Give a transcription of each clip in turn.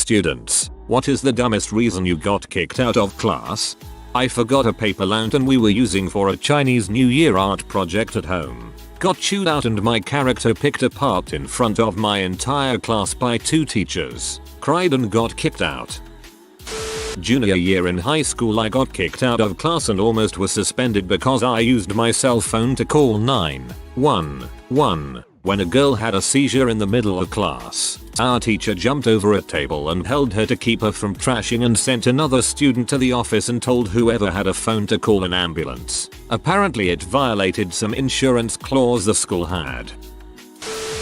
students, what is the dumbest reason you got kicked out of class? I forgot a paper lantern we were using for a Chinese New Year art project at home. Got chewed out and my character picked apart in front of my entire class by 2 teachers. Cried and got kicked out. Junior year in high school I got kicked out of class and almost was suspended because I used my cell phone to call 911 when a girl had a seizure in the middle of class. Our teacher jumped over a table and held her to keep her from trashing and sent another student to the office and told whoever had a phone to call an ambulance. Apparently it violated some insurance clause the school had.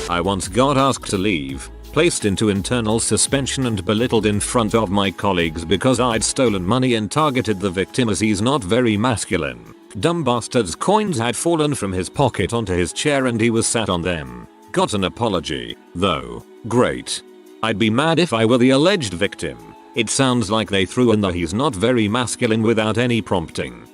I once got asked to leave, placed into internal suspension and belittled in front of my colleagues because I'd stolen money and targeted the victim as he's not very masculine. Dumb bastard's coins had fallen from his pocket onto his chair and he was sat on them. Got an apology, though. Great. I'd be mad if I were the alleged victim. It sounds like they threw in the he's not very masculine without any prompting.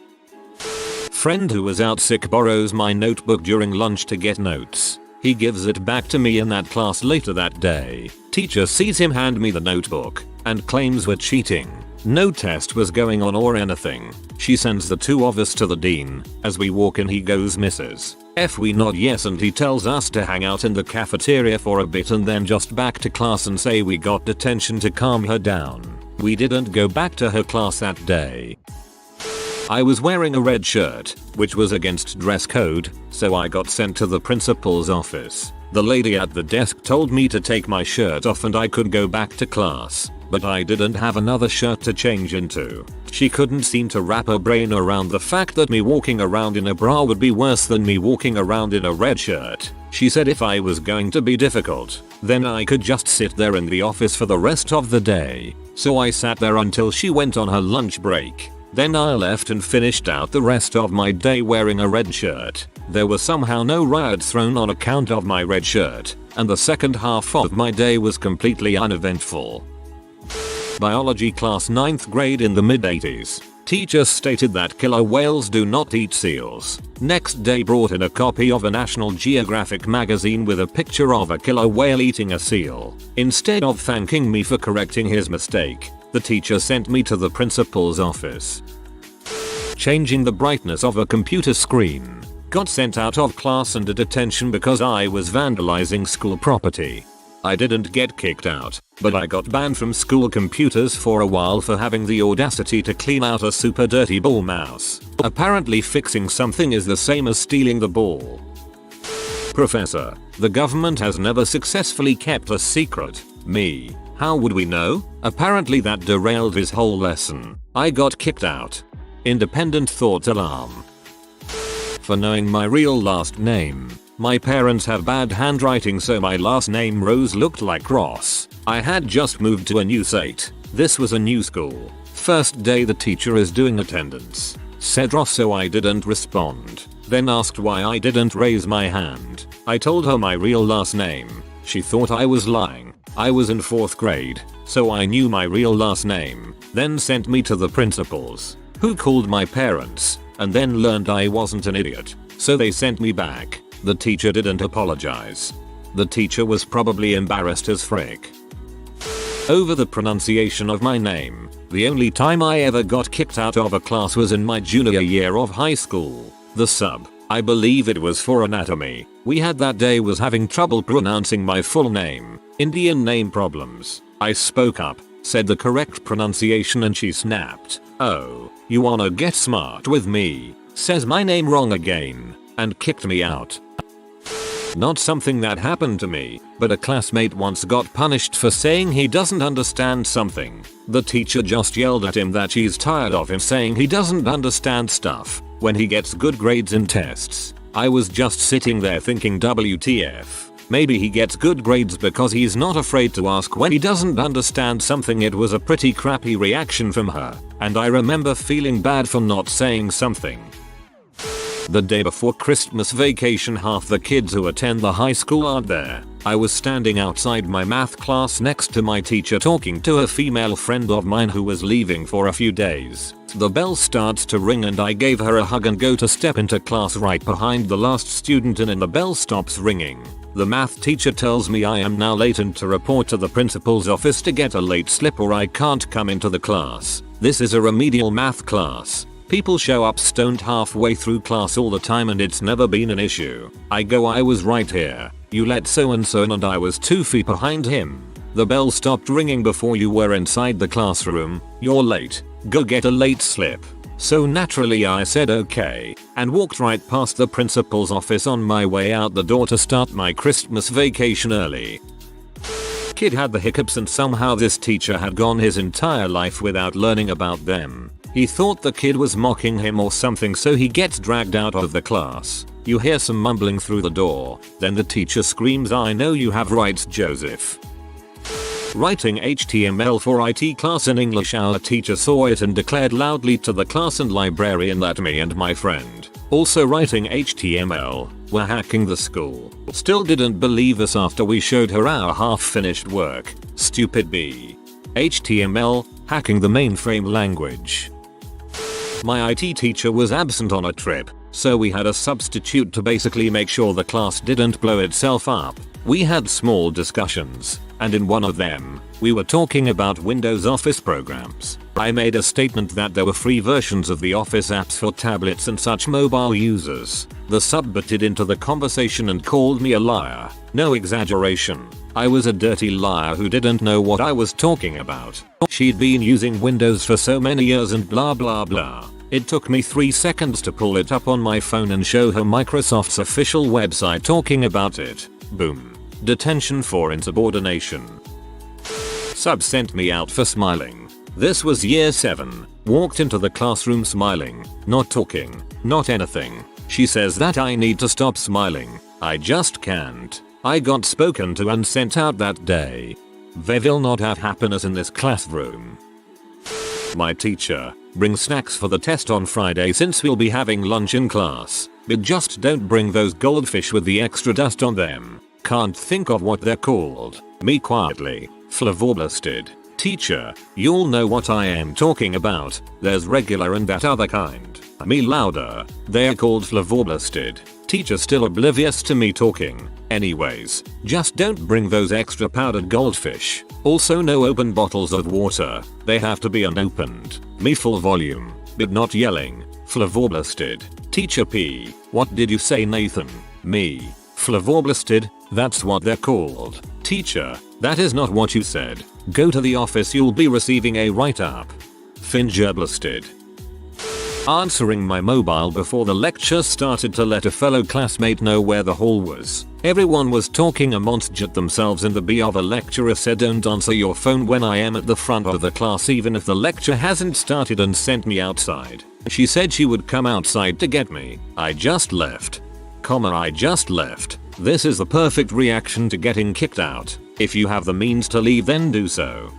Friend who was out sick borrows my notebook during lunch to get notes. He gives it back to me in that class later that day. Teacher sees him hand me the notebook and claims we're cheating. No test was going on or anything. She sends the 2 of us to the dean. As we walk in he goes, "Mrs. F," we nod yes and he tells us to hang out in the cafeteria for a bit and then just back to class and say we got detention to calm her down. We didn't go back to her class that day. I was wearing a red shirt, which was against dress code, so I got sent to the principal's office. The lady at the desk told me to take my shirt off and I could go back to class, but I didn't have another shirt to change into. She couldn't seem to wrap her brain around the fact that me walking around in a bra would be worse than me walking around in a red shirt. She said if I was going to be difficult, then I could just sit there in the office for the rest of the day. So I sat there until she went on her lunch break. Then I left and finished out the rest of my day wearing a red shirt. There were somehow no riots thrown on account of my red shirt, and the second half of my day was completely uneventful. Biology class 9th grade in the mid-80s. Teacher stated that killer whales do not eat seals. Next day brought in a copy of a National Geographic magazine with a picture of a killer whale eating a seal. Instead of thanking me for correcting his mistake, the teacher sent me to the principal's office. Changing the brightness of a computer screen. Got sent out of class and a detention because I was vandalizing school property. I didn't get kicked out, but I got banned from school computers for a while for having the audacity to clean out a super dirty ball mouse. Apparently fixing something is the same as stealing the ball. Professor, the government has never successfully kept a secret. Me. How would we know? Apparently that derailed his whole lesson. I got kicked out. Independent thought alarm. For knowing my real last name. My parents have bad handwriting so my last name Rose looked like Ross. I had just moved to a new state. This was a new school. First day the teacher is doing attendance. Said Ross so I didn't respond. Then asked why I didn't raise my hand. I told her my real last name. She thought I was lying. I was in 4th grade, so I knew my real last name. Then sent me to the principals, who called my parents, and then learned I wasn't an idiot. So they sent me back. The teacher didn't apologize. The teacher was probably embarrassed as frick. Over the pronunciation of my name. The only time I ever got kicked out of a class was in my junior year of high school. The sub, I believe it was for anatomy, we had that day was having trouble pronouncing my full name. Indian name problems. I spoke up, said the correct pronunciation and she snapped. "Oh, you wanna get smart with me?" Says my name wrong again, and kicked me out. Not something that happened to me, but a classmate once got punished for saying he doesn't understand something. The teacher just yelled at him that she's tired of him saying he doesn't understand stuff when he gets good grades in tests. I was just sitting there thinking WTF. Maybe he gets good grades because he's not afraid to ask when he doesn't understand something. It was a pretty crappy reaction from her, and I remember feeling bad for not saying something. The day before Christmas vacation half the kids who attend the high school aren't there. I was standing outside my math class next to my teacher talking to a female friend of mine who was leaving for a few days. The bell starts to ring and I gave her a hug and go to step into class right behind the last student, and then the bell stops ringing. The math teacher tells me I am now late and to report to the principal's office to get a late slip or I can't come into the class. This is a remedial math class. People show up stoned halfway through class all the time and it's never been an issue. I go, I was right here. You let so and so in and I was 2 feet behind him. The bell stopped ringing before you were inside the classroom. You're late. Go get a late slip. So naturally I said okay and walked right past the principal's office on my way out the door to start my Christmas vacation early. Kid had the hiccups and somehow this teacher had gone his entire life without learning about them. He thought the kid was mocking him or something, so he gets dragged out of the class. You hear some mumbling through the door. Then the teacher screams, "I know you have rights, Joseph." Writing HTML for IT class in English. Our teacher saw it and declared loudly to the class and librarian that me and my friend, also writing HTML, were hacking the school. Still didn't believe us after we showed her our half-finished work. Stupid B. HTML, hacking the mainframe language. My IT teacher was absent on a trip, so we had a substitute to basically make sure the class didn't blow itself up. We had small discussions, and in one of them, we were talking about Windows Office programs. I made a statement that there were free versions of the Office apps for tablets and such mobile users. The sub butted into the conversation and called me a liar. No exaggeration. I was a dirty liar who didn't know what I was talking about. She'd been using Windows for so many years and blah blah blah. It took me 3 seconds to pull it up on my phone and show her Microsoft's official website talking about it. Boom. Detention for insubordination. Sub sent me out for smiling. This was year 7. Walked into the classroom smiling, not talking, not anything. She says that I need to stop smiling. I just can't. I got spoken to and sent out that day. They will not have happiness in this classroom. My teacher, bring snacks for the test on Friday since we'll be having lunch in class. But just don't bring those goldfish with the extra dust on them. Can't think of what they're called. Me quietly, flavorblasted. Teacher, you'll know what I am talking about. There's regular and that other kind. Me louder. They're called flavorblasted. Teacher still oblivious to me talking. Anyways, just don't bring those extra powdered goldfish. Also no open bottles of water. They have to be unopened. Me full volume, but not yelling. Flavorblasted. Teacher P. What did you say, Nathan? Me. Flavorblasted, that's what they're called. Teacher, that is not what you said. Go to the office, you'll be receiving a write-up. Fingerblasted. Answering my mobile before the lecture started to let a fellow classmate know where the hall was. Everyone was talking amongst themselves and the B of a lecturer said, "Don't answer your phone when I am at the front of the class even if the lecture hasn't started," and sent me outside. She said she would come outside to get me. I just left. I just left. This is the perfect reaction to getting kicked out. If you have the means to leave, then do so.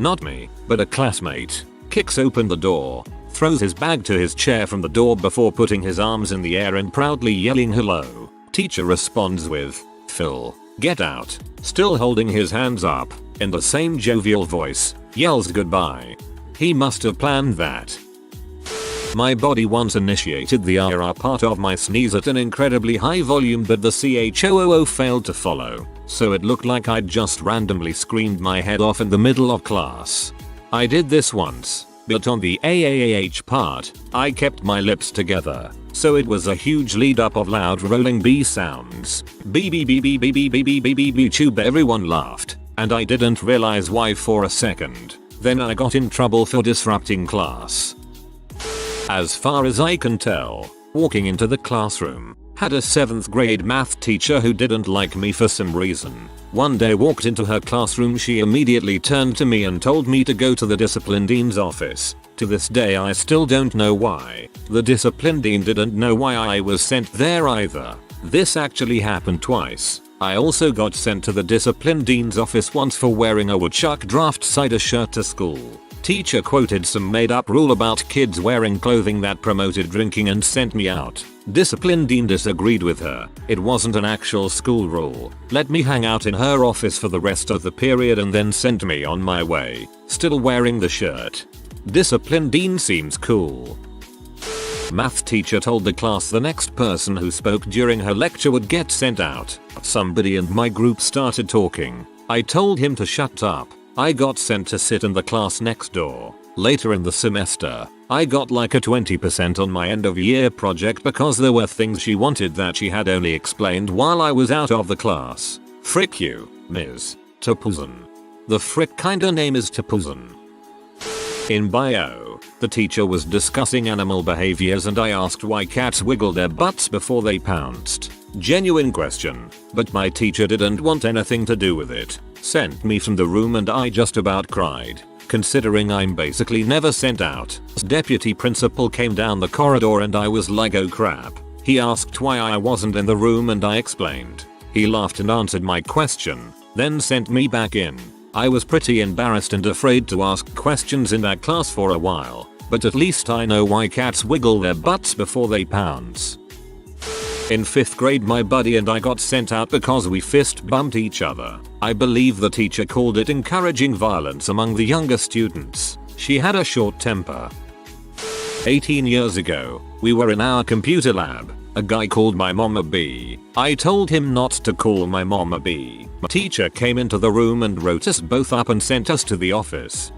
Not me, but a classmate. Kicks open the door, throws his bag to his chair from the door before putting his arms in the air and proudly yelling hello. Teacher responds with, "Phil, get out." Still holding his hands up, in the same jovial voice, yells goodbye. He must have planned that. My body once initiated the RR part of my sneeze at an incredibly high volume, but the CHOOO failed to follow, so it looked like I'd just randomly screamed my head off in the middle of class. I did this once, but on the AAAH part, I kept my lips together, so it was a huge lead up of loud rolling B sounds. B B B B B B B B B B B tube. Everyone laughed, and I didn't realize why for a second. Then I got in trouble for disrupting class. As far as I can tell, walking into the classroom, had a 7th grade math teacher who didn't like me for some reason. One day walked into her classroom, she immediately turned to me and told me to go to the discipline dean's office. To this day I still don't know why. The discipline dean didn't know why I was sent there either. This actually happened twice. I also got sent to the discipline dean's office once for wearing a woodchuck draft cider shirt to school. Teacher quoted some made up rule about kids wearing clothing that promoted drinking and sent me out. Discipline dean disagreed with her. It wasn't an actual school rule. Let me hang out in her office for the rest of the period and then sent me on my way, still wearing the shirt. Discipline dean seems cool. Math teacher told the class the next person who spoke during her lecture would get sent out. Somebody in my group started talking. I told him to shut up. I got sent to sit in the class next door. Later in the semester, I got like a 20% on my end of year project because there were things she wanted that she had only explained while I was out of the class. Frick you, Ms. Tapuzan. The frick kinda name is Tapuzan. In bio, the teacher was discussing animal behaviors and I asked why cats wiggle their butts before they pounced. Genuine question, but my teacher didn't want anything to do with it. Sent me from the room and I just about cried, considering I'm basically never sent out. Deputy principal came down the corridor and I was like oh crap. He asked why I wasn't in the room and I explained. He laughed and answered my question, then sent me back in. I was pretty embarrassed and afraid to ask questions in that class for a while, but at least I know why cats wiggle their butts before they pounce. In 5th grade my buddy and I got sent out because we fist bumped each other. I believe the teacher called it encouraging violence among the younger students. She had a short temper. 18 years ago, we were in our computer lab. A guy called my mom a B. I told him not to call my mom a B. My teacher came into the room and wrote us both up and sent us to the office.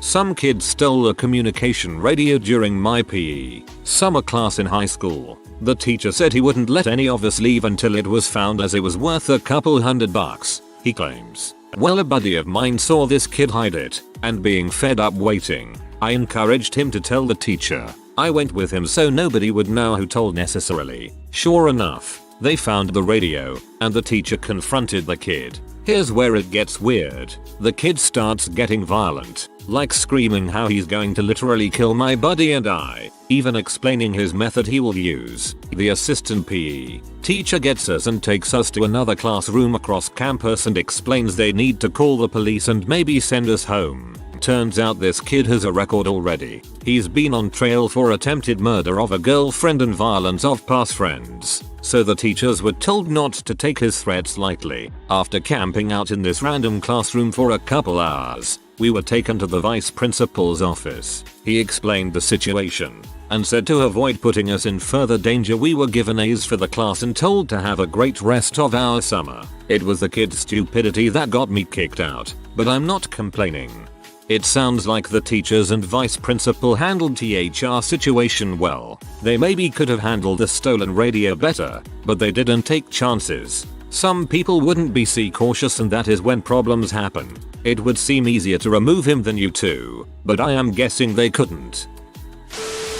Some kid stole a communication radio during my PE summer class in high school. The teacher said he wouldn't let any of us leave until it was found as it was worth a couple $100, he claims. Well, a buddy of mine saw this kid hide it, and being fed up waiting, I encouraged him to tell the teacher. I went with him so nobody would know who told necessarily. Sure enough, they found the radio, and the teacher confronted the kid. Here's where it gets weird. The kid starts getting violent, like screaming how he's going to literally kill my buddy and I, even explaining his method he will use. The assistant PE teacher gets us and takes us to another classroom across campus and explains they need to call the police and maybe send us home. Turns out this kid has a record already. He's been on trial for attempted murder of a girlfriend and violence of past friends. So the teachers were told not to take his threats lightly. After camping out in this random classroom for a couple hours, we were taken to the vice principal's office. He explained the situation and said to avoid putting us in further danger we were given A's for the class and told to have a great rest of our summer. It was the kid's stupidity that got me kicked out, but I'm not complaining. It sounds like the teachers and vice principal handled THR situation well. They maybe could have handled the stolen radio better, but they didn't take chances. Some people wouldn't be cautious and that is when problems happen. It would seem easier to remove him than you to, but I am guessing they couldn't.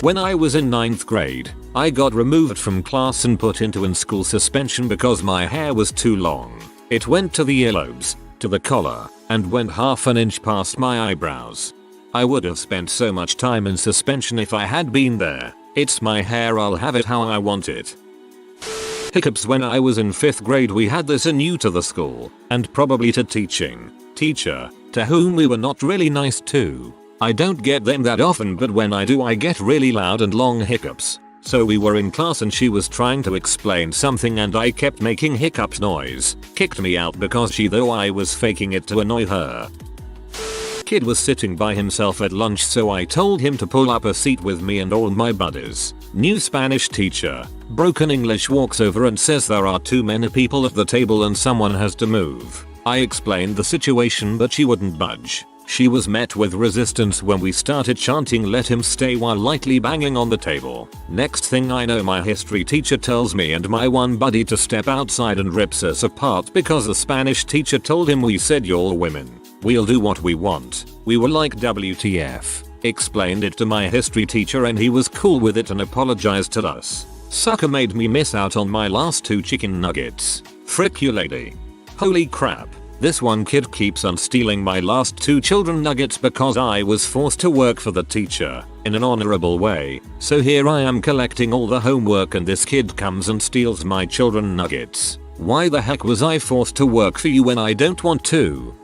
When I was in 9th grade, I got removed from class and put into in-school suspension because my hair was too long. It went to the earlobes, to the collar, and went half an inch past my eyebrows. I would have spent so much time in suspension if I had been there. It's my hair, I'll have it how I want it. Hiccups. When I was in 5th grade we had this new to the school, and probably to teaching. Teacher, to whom we were not really nice to. I don't get them that often but when I do I get really loud and long hiccups. So we were in class and she was trying to explain something and I kept making hiccups noise. Kicked me out because she thought I was faking it to annoy her. Kid was sitting by himself at lunch so I told him to pull up a seat with me and all my buddies. New Spanish teacher. Broken English walks over and says there are too many people at the table and someone has to move. I explained the situation but she wouldn't budge. She was met with resistance when we started chanting let him stay while lightly banging on the table. Next thing I know my history teacher tells me and my one buddy to step outside and rips us apart because the Spanish teacher told him we said you're women. We'll do what we want. We were like WTF. Explained it to my history teacher and he was cool with it and apologized to us. Sucker made me miss out on my last 2 chicken nuggets. Frick you lady. Holy crap. This one kid keeps on stealing my last 2 children nuggets because I was forced to work for the teacher in an honorable way. So here I am collecting all the homework and this kid comes and steals my children nuggets. Why the heck was I forced to work for you when I don't want to?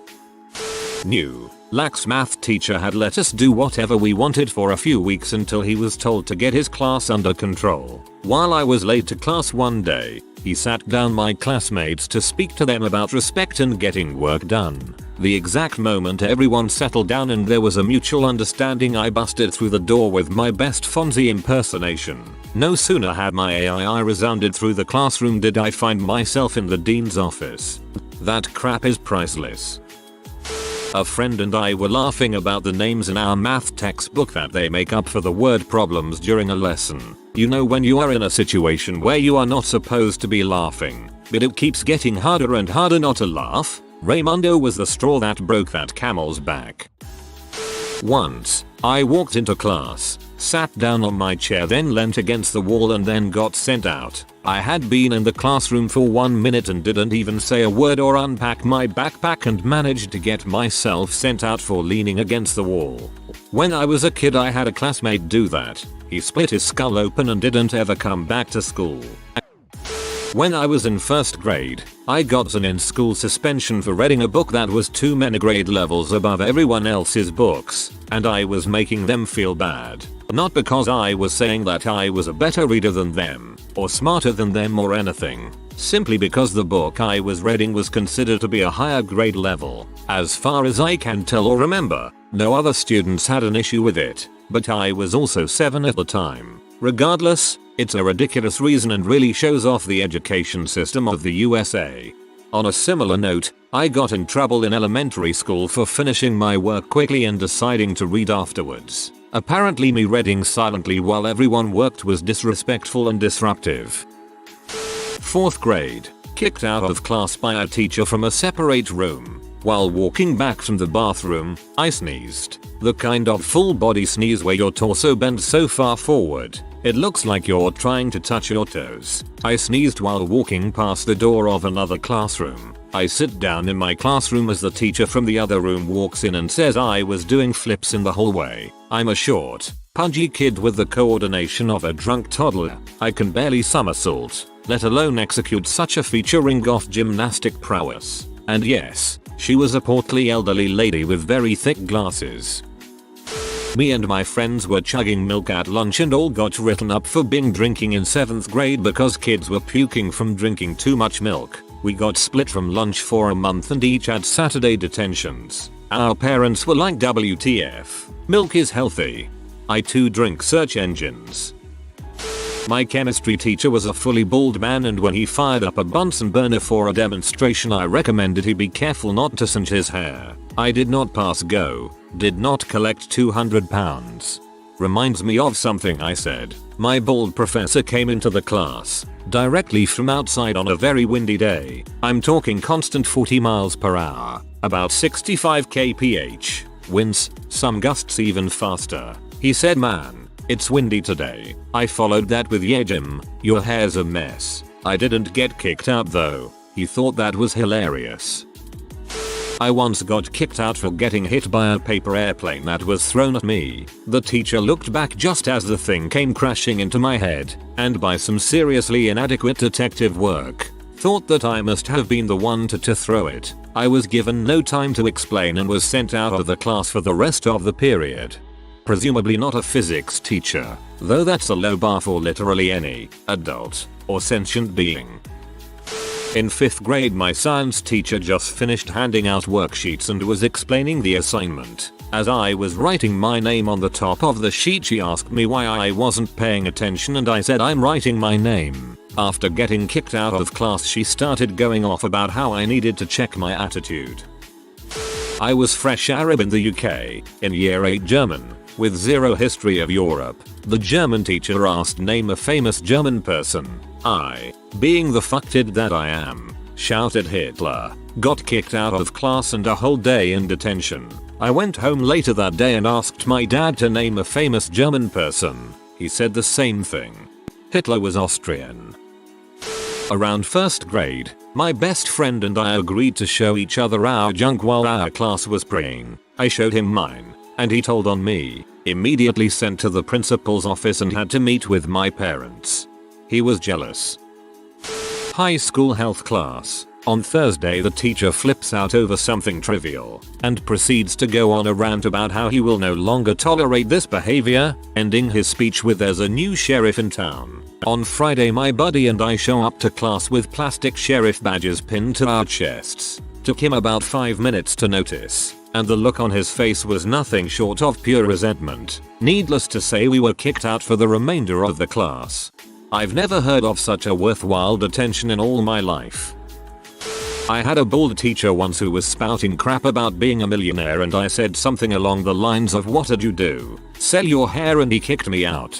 New, lax math teacher had let us do whatever we wanted for a few weeks until he was told to get his class under control. While I was late to class one day, he sat down my classmates to speak to them about respect and getting work done. The exact moment everyone settled down and there was a mutual understanding, I busted through the door with my best Fonzie impersonation. No sooner had my AI resounded through the classroom did I find myself in the dean's office. That crap is priceless. A friend and I were laughing about the names in our math textbook that they make up for the word problems during a lesson. You know, when you are in a situation where you are not supposed to be laughing, but it keeps getting harder and harder not to laugh? Raymundo was the straw that broke that camel's back. Once, I walked into class, sat down on my chair, then leant against the wall and then got sent out. I had been in the classroom for 1 minute and didn't even say a word or unpack my backpack and managed to get myself sent out for leaning against the wall. When I was a kid I had a classmate do that. He split his skull open and didn't ever come back to school. When I was in first grade, I got an in-school suspension for reading a book that was too many grade levels above everyone else's books, and I was making them feel bad. Not because I was saying that I was a better reader than them, or smarter than them or anything. Simply because the book I was reading was considered to be a higher grade level. As far as I can tell or remember, no other students had an issue with it, but I was also 7 at the time. Regardless, it's a ridiculous reason and really shows off the education system of the USA. On a similar note, I got in trouble in elementary school for finishing my work quickly and deciding to read afterwards. Apparently me reading silently while everyone worked was disrespectful and disruptive. 4th grade, kicked out of class by a teacher from a separate room. While walking back from the bathroom, I sneezed. The kind of full body sneeze where your torso bends so far forward, it looks like you're trying to touch your toes. I sneezed while walking past the door of another classroom. I sit down in my classroom as the teacher from the other room walks in and says I was doing flips in the hallway. I'm a short, pudgy kid with the coordination of a drunk toddler. I can barely somersault, let alone execute such a featuring off gymnastic prowess. And yes, she was a portly elderly lady with very thick glasses. Me and my friends were chugging milk at lunch and all got written up for binge drinking in 7th grade because kids were puking from drinking too much milk. We got split from lunch for a month and each had Saturday detentions. Our parents were like, WTF, milk is healthy. I too drink search engines. My chemistry teacher was a fully bald man, and when he fired up a Bunsen burner for a demonstration I recommended he be careful not to singe his hair. I did not pass go, did not collect £200. Reminds me of something I said. My bald professor came into the class, directly from outside on a very windy day. I'm talking constant 40 miles per hour, about 65 kph, winds, some gusts even faster. He said, "Man, it's windy today." I followed that with, "Yeah Jim, your hair's a mess." I didn't get kicked out though. He thought that was hilarious. I once got kicked out for getting hit by a paper airplane that was thrown at me. The teacher looked back just as the thing came crashing into my head, and by some seriously inadequate detective work, thought that I must have been the one to throw it. I was given no time to explain and was sent out of the class for the rest of the period. Presumably not a physics teacher, though that's a low bar for literally any adult or sentient being. In 5th grade my science teacher just finished handing out worksheets and was explaining the assignment. As I was writing my name on the top of the sheet she asked me why I wasn't paying attention and I said I'm writing my name. After getting kicked out of class she started going off about how I needed to check my attitude. I was fresh Arab in the UK, in year 8 German, with zero history of Europe. The German teacher asked name a famous German person. I, being the fucktard that I am, shouted Hitler, got kicked out of class and a whole day in detention. I went home later that day and asked my dad to name a famous German person. He said the same thing. Hitler was Austrian. Around 1st grade, my best friend and I agreed to show each other our junk while our class was praying. I showed him mine, and he told on me, immediately sent to the principal's office and had to meet with my parents. He was jealous. High school health class. On Thursday the teacher flips out over something trivial and proceeds to go on a rant about how he will no longer tolerate this behavior, ending his speech with "There's a new sheriff in town." On Friday my buddy and I show up to class with plastic sheriff badges pinned to our chests. Took him about 5 minutes to notice, and the look on his face was nothing short of pure resentment. Needless to say we were kicked out for the remainder of the class. I've never heard of such a worthwhile detention in all my life. I had a bald teacher once who was spouting crap about being a millionaire and I said something along the lines of "What'd you do? Sell your hair?" and he kicked me out.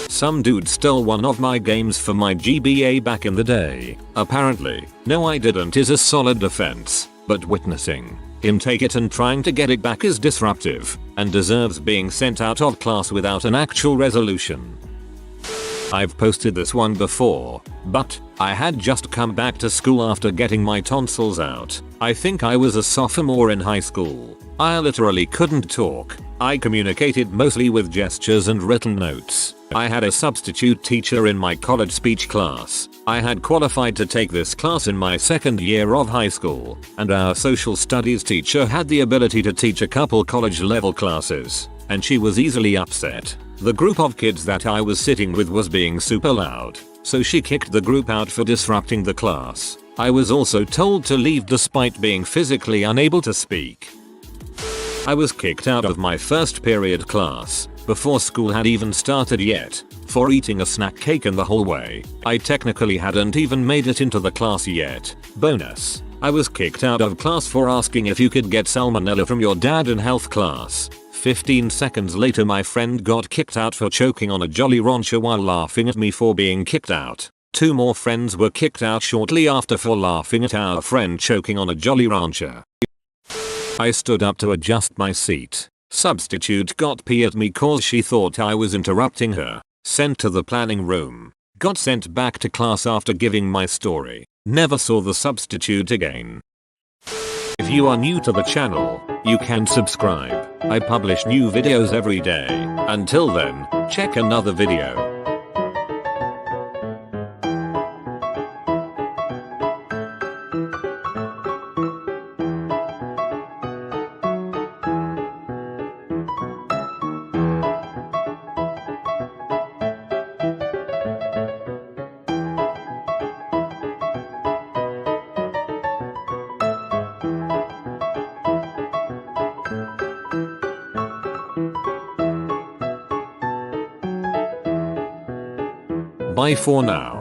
Some dude stole one of my games for my GBA back in the day. Apparently, no I didn't is a solid defense, but witnessing him take it and trying to get it back is disruptive and deserves being sent out of class without an actual resolution. I've posted this one before, but I had just come back to school after getting my tonsils out. I think I was a sophomore in high school. I literally couldn't talk. I communicated mostly with gestures and written notes. I had a substitute teacher in my college speech class. I had qualified to take this class in my second year of high school, and our social studies teacher had the ability to teach a couple college level classes, and she was easily upset. The group of kids that I was sitting with was being super loud, so she kicked the group out for disrupting the class. I was also told to leave despite being physically unable to speak. I was kicked out of my first period class, before school had even started yet, for eating a snack cake in the hallway. I technically hadn't even made it into the class yet. Bonus. I was kicked out of class for asking if you could get salmonella from your dad in health class. 15 seconds later my friend got kicked out for choking on a Jolly Rancher while laughing at me for being kicked out. 2 more friends were kicked out shortly after for laughing at our friend choking on a Jolly Rancher. I stood up to adjust my seat. Substitute got pee at me cause she thought I was interrupting her. Sent to the planning room. Got sent back to class after giving my story. Never saw the substitute again. If you are new to the channel, you can subscribe. I publish new videos every day. Until then, check another video. Bye for now.